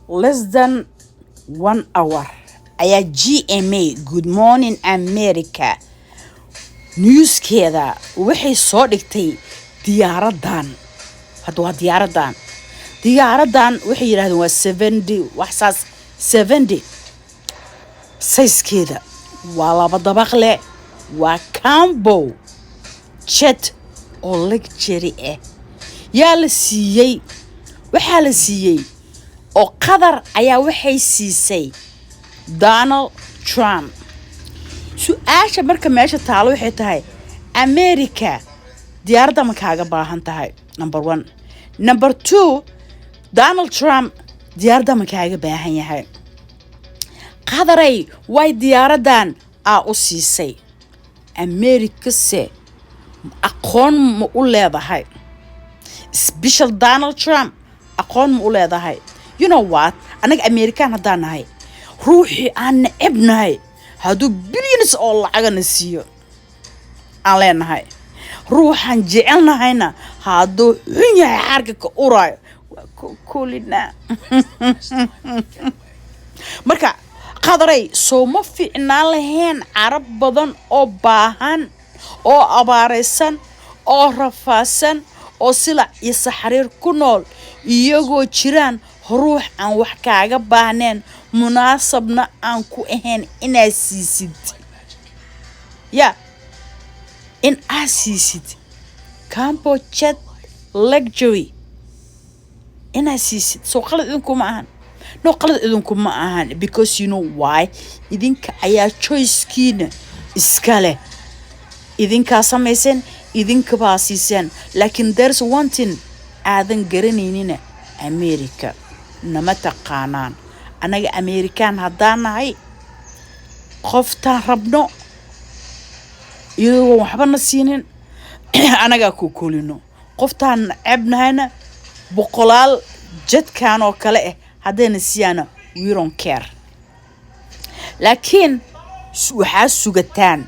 less than 1 hour ayaa GMA Good Morning America newskeeda waxay soo dhigtay diyaaradan hadda waa diyaaradan waxay yiraahdeen waa 70 waxsaas 70 sizekeeda waa laba dabaq leh waa combo jet oo luxury yaa la siiyay waxaa la siiyay oo qadar ayaa waxay siisay Donald Trump su'aasha marka meesha taalo waxay tahay America diyaaradda ma kaaga baahan tahay number 1 number 2 Donald Trump diyaaradda ma kaaga baahan yahay qadaray way diyaaradan u siisay America se aqoon ma u leedahay special Donald Trump aqoon ma u leedahay you know what anaga American hadaan nahay ruuxi aan ibnahay hadu billions oo lacagna siiyo aan leenahay ruuxan jecelnahayna hadu xun yahay xarka ka uraayo kulina marka qadaray soo ma fiicnaan lahayn carab badan oo baahan oo abaaraysan oo rafaasan oo sila iyo saxariir ku nool iyagoo jiraan ruux aan wax kaaga baahneen munaasabna aan ku ahayn inaa siisid in asiisid combo jet luxury inaa siisid soo qalad idinku ma ahan no qalad idinku ma ahan because you know why idinka ayaa choicekiina iskale idinka samaysan idinka baa siisan laakiin there's one thing aadan garaneynina America nama taqaanaan anaga American hadaan nahay qoftaan rabno iyadoo waxbana siinin anaga ku kulino qoftaan cabnahayna boqolaal jadkan oo kale hadayna siyaana we don't care laakiin waxaa sugataan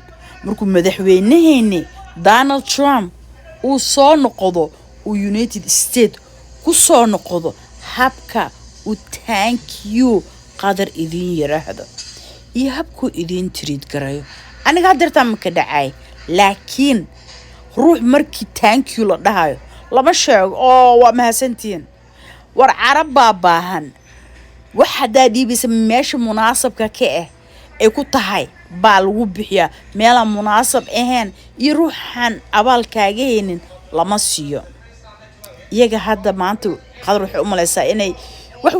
markuu madaxweynaheeni Donald Trump uu soo noqdo United States ku soo noqdo habka u thank you qadar idin yiraahdo iyo habku idin treat garayo aniga hadirta ma ka dhacay laakiin ruux markii thank you la dhahayo lama sheego oo waa mahadsantiin war carab baahan waxa daadibisa meesha munaasabka ka ay ku tahay baa lagu bixiya meel munaasab ahayn iyo ruuxan abaalkaaga heenin lama siiyo iyaga hadda maanta qadar wuxuu u maleysaa inay wax